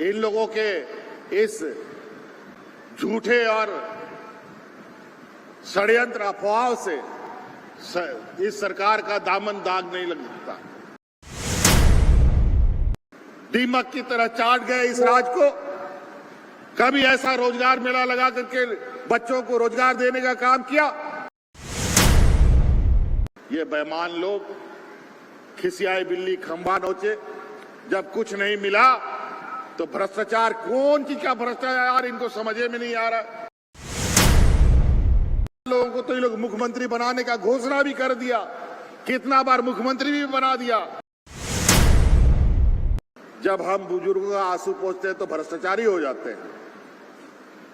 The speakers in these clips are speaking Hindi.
इन लोगों के इस झूठे और षड्यंत्र अफवाहों से इस सरकार का दामन दाग नहीं लग सकता। दीमक की तरह चाट गए इस राज को। कभी ऐसा रोजगार मेला लगा करके बच्चों को रोजगार देने का काम किया? ये बेईमान लोग खिसियाई बिल्ली खंभा नोचे। जब कुछ नहीं मिला तो भ्रष्टाचार, कौन सी क्या भ्रष्टाचार इनको समझे में नहीं आ रहा। लोगों को तो ये लोग मुख्यमंत्री बनाने का घोषणा भी कर दिया, कितना बार मुख्यमंत्री भी बना दिया। जब हम बुजुर्गों का आंसू पोंछते हैं तो भ्रष्टाचारी हो जाते हैं,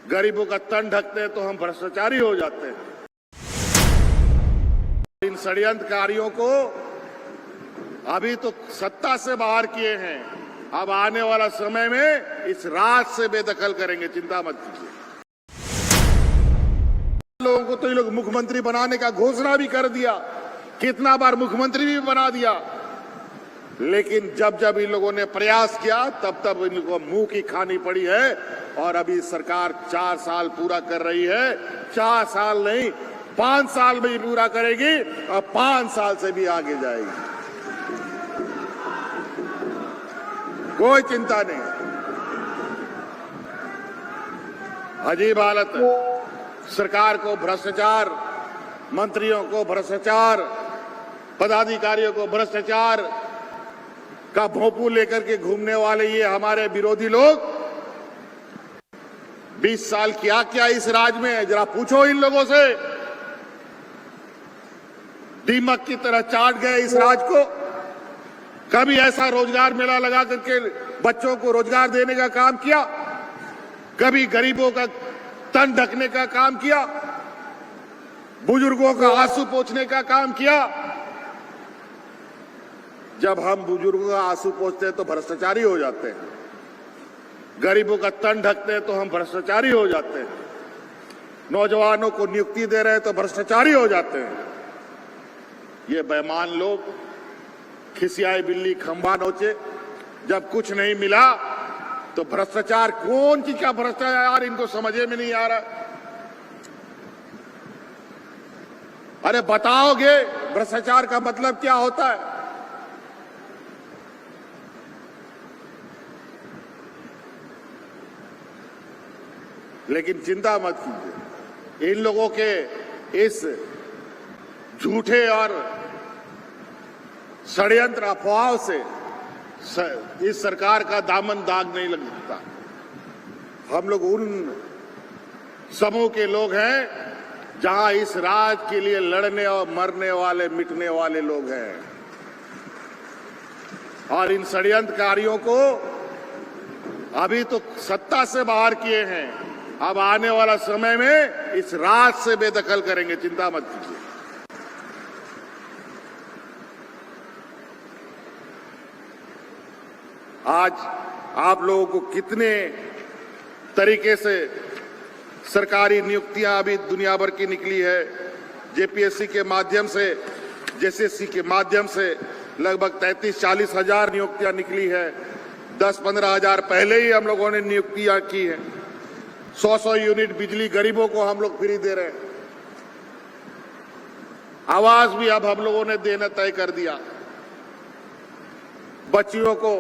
गरीबों का तन ढकते हैं तो हम भ्रष्टाचारी हो जाते हैं। इन षड्यंत्रकारियों को अभी तो सत्ता से बाहर किए हैं, अब आने वाला समय में इस राज से बेदखल करेंगे, चिंता मत कीजिए। लोगों को तो ये लोग मुख्यमंत्री बनाने का घोषणा भी कर दिया, कितना बार मुख्यमंत्री भी बना दिया। लेकिन जब जब इन लोगों ने प्रयास किया तब तब इनको मुंह की खानी पड़ी है। और अभी सरकार 4 साल पूरा कर रही है, 4 साल नहीं 5 साल में ही पूरा करेगी और 5 साल से भी आगे जाएगी। कोई चिंता नहीं। अजीब हालत है। सरकार को भ्रष्टाचार, मंत्रियों को भ्रष्टाचार, पदाधिकारियों को भ्रष्टाचार का भोंपू लेकर के घूमने वाले ये हमारे विरोधी लोग 20 साल किया क्या इस राज में, जरा पूछो इन लोगों से। दीमक की तरह चाट गए इस राज को। कभी ऐसा रोजगार मेला लगा करके बच्चों को रोजगार देने का काम किया? कभी गरीबों का तन ढकने का काम किया? बुजुर्गों का आंसू पोंछने का काम किया? जब हम बुजुर्गों का आंसू पोंछते हैं तो भ्रष्टाचारी हो जाते हैं, गरीबों का तन ढकते हैं तो हम भ्रष्टाचारी हो जाते हैं, नौजवानों को नियुक्ति दे रहे हैं तो भ्रष्टाचारी हो जाते हैं। ये बेईमान लोग खिसियाई बिल्ली खंभा नोचे। जब कुछ नहीं मिला तो भ्रष्टाचार, कौन सी क्या भ्रष्टाचार इनको समझे में नहीं आ रहा। अरे बताओगे भ्रष्टाचार का मतलब क्या होता है? लेकिन चिंता मत कीजिए, इन लोगों के इस झूठे और षड्यंत्र अफवाहों से इस सरकार का दामन दाग नहीं लग सकता। हम लोग उन समूह के लोग हैं जहां इस राज के लिए लड़ने और मरने वाले, मिटने वाले लोग हैं। और इन षड्यंत्रकारियों को अभी तो सत्ता से बाहर किए हैं, अब आने वाला समय में इस राज से बेदखल करेंगे, चिंता मत कीजिए। आज आप लोगों को कितने तरीके से सरकारी नियुक्तियां अभी दुनिया भर की निकली है। जेपीएससी के माध्यम से, जेएसएससी के माध्यम से लगभग 33-40 हजार नियुक्तियां निकली है। 10-15 हजार पहले ही हम लोगों ने नियुक्तियां की है। 100 यूनिट बिजली गरीबों को हम लोग फ्री दे रहे हैं। आवास भी अब हम लोगों ने देना तय कर दिया। बच्चियों को,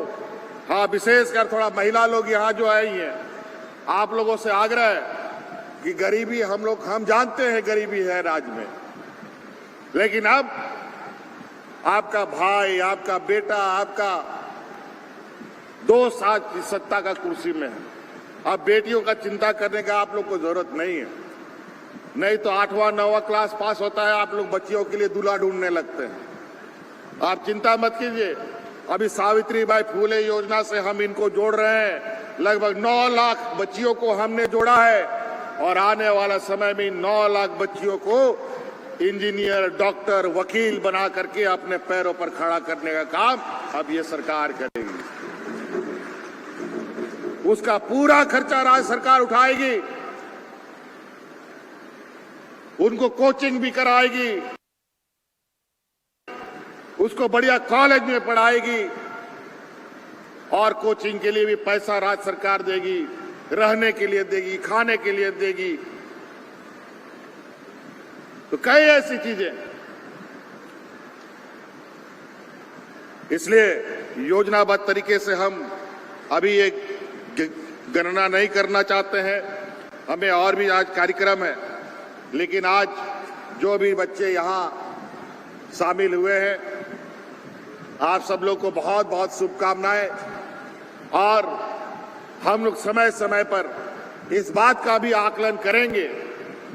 हाँ विशेषकर थोड़ा महिला लोग यहाँ जो आई हैं, आप लोगों से आग्रह है कि गरीबी हम जानते हैं गरीबी है राज्य में, लेकिन अब आपका भाई, आपका बेटा, आपका दोस्त आज सत्ता का कुर्सी में है। अब बेटियों का चिंता करने का आप लोग को जरूरत नहीं है। नहीं तो 8वां 9वां क्लास पास होता है, आप लोग बच्चियों के लिए दूल्हा ढूंढने लगते हैं। आप चिंता मत कीजिए, अभी सावित्रीबाई फुले योजना से हम इनको जोड़ रहे हैं। लगभग 9 लाख बच्चियों को हमने जोड़ा है और आने वाला समय में 9 लाख बच्चियों को इंजीनियर, डॉक्टर, वकील बना करके अपने पैरों पर खड़ा करने का काम अब ये सरकार करेगी। उसका पूरा खर्चा राज्य सरकार उठाएगी, उनको कोचिंग भी कराएगी, उसको बढ़िया कॉलेज में पढ़ाएगी। और कोचिंग के लिए भी पैसा राज्य सरकार देगी, रहने के लिए देगी, खाने के लिए देगी। तो कई ऐसी चीजें, इसलिए योजनाबद्ध तरीके से हम अभी एक गणना नहीं करना चाहते हैं। हमें और भी आज कार्यक्रम है, लेकिन आज जो भी बच्चे यहाँ शामिल हुए हैं, आप सब लोग को बहुत बहुत शुभकामनाएं। और हम लोग समय समय पर इस बात का भी आकलन करेंगे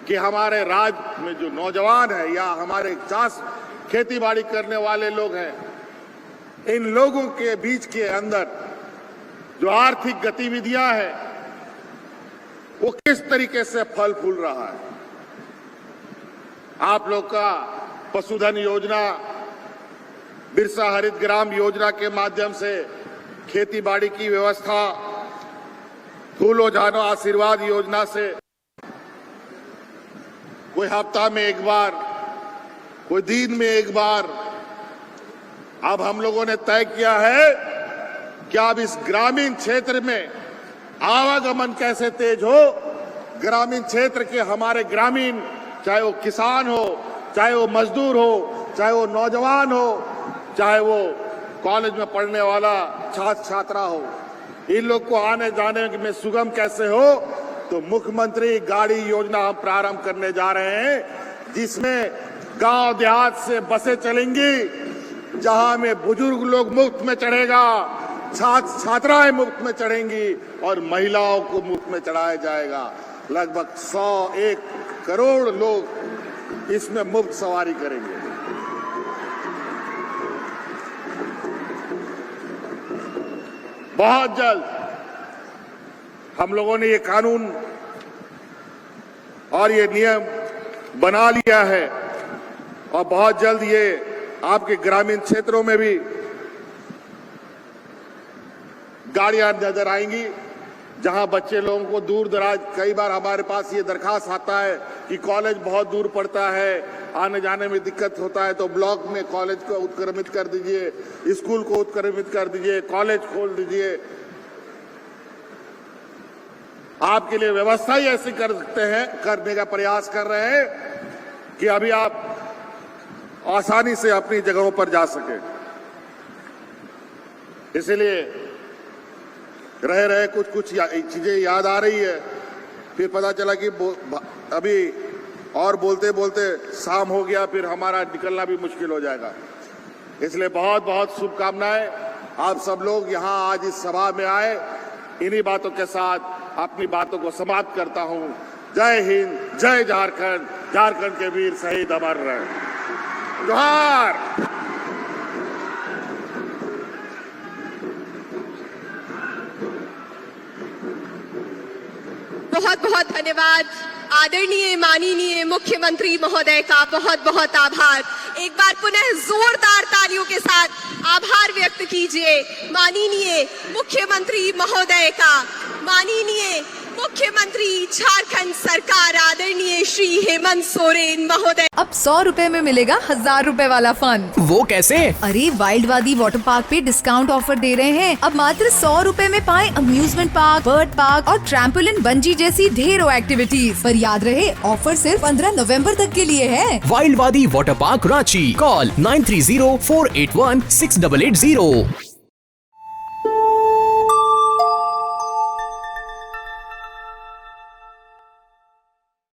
कि हमारे राज्य में जो नौजवान है या हमारे खेती बाड़ी करने वाले लोग हैं, इन लोगों के बीच के अंदर जो आर्थिक गतिविधियां हैं वो किस तरीके से फल फूल रहा है। आप लोग का पशुधन योजना, बिरसा हरित ग्राम योजना के माध्यम से खेती बाड़ी की व्यवस्था, फूलो जानो आशीर्वाद योजना से कोई हफ्ता में एक बार, कोई दिन में एक बार, अब हम लोगों ने तय किया है कि अब इस ग्रामीण क्षेत्र में आवागमन कैसे तेज हो। ग्रामीण क्षेत्र के हमारे ग्रामीण, चाहे वो किसान हो, चाहे वो मजदूर हो, चाहे वो नौजवान हो, चाहे वो कॉलेज में पढ़ने वाला छात्र छात्रा हो, इन लोग को आने जाने में सुगम कैसे हो। तो मुख्यमंत्री गाड़ी योजना हम प्रारंभ करने जा रहे हैं, जिसमें गांव देहात से बसें चलेंगी, जहां में बुजुर्ग लोग मुफ्त में चढ़ेगा, छात्र छात्राएं मुफ्त में चढ़ेंगी और महिलाओं को मुफ्त में चढ़ाया जाएगा। लगभग 101 करोड़ लोग इसमें मुफ्त सवारी करेंगे। बहुत जल्द हम लोगों ने ये कानून और ये नियम बना लिया है और बहुत जल्द ये आपके ग्रामीण क्षेत्रों में भी गाड़ियां नजर आएंगी, जहां बच्चे लोगों को दूर दराज, कई बार हमारे पास ये दरखास्त आता है कि कॉलेज बहुत दूर पड़ता है, आने जाने में दिक्कत होता है, तो ब्लॉक में कॉलेज को उत्क्रमित कर दीजिए, स्कूल को उत्क्रमित कर दीजिए, कॉलेज खोल दीजिए। आपके लिए व्यवस्था ही ऐसी कर सकते हैं, करने का प्रयास कर रहे हैं कि अभी आप आसानी से अपनी जगहों पर जा सके। इसलिए रह रहे कुछ चीजें याद आ रही है, फिर पता चला कि अभी और बोलते बोलते शाम हो गया, फिर हमारा निकलना भी मुश्किल हो जाएगा। इसलिए बहुत बहुत शुभकामनाएं। आप सब लोग यहाँ आज इस सभा में आए, इन्हीं बातों के साथ अपनी बातों को समाप्त करता हूँ। जय हिंद, जय झारखंड, झारखंड के वीर शहीद अमर रहे। जोहार। बहुत बहुत धन्यवाद आदरणीय माननीय मुख्यमंत्री महोदय का बहुत बहुत आभार। एक बार पुनः जोरदार तालियों के साथ आभार व्यक्त कीजिए माननीय मुख्यमंत्री महोदय का। माननीय मुख्यमंत्री झारखंड सरकार आदरणीय श्री हेमंत सोरेन महोदय। अब 100 रुपए में मिलेगा 1000 रुपए वाला फन। वो कैसे? अरे वाइल्डवादी वाटर पार्क पे डिस्काउंट ऑफर दे रहे हैं। अब मात्र 100 रुपए में पाएं अम्यूजमेंट पार्क, बर्ड पार्क और ट्रैम्पोलिन बंजी जैसी ढेरों एक्टिविटीज। पर याद रहे, ऑफर सिर्फ 15 नवंबर तक के लिए है। वाइल्डवादी वाटर पार्क रांची। कॉल 9304816880।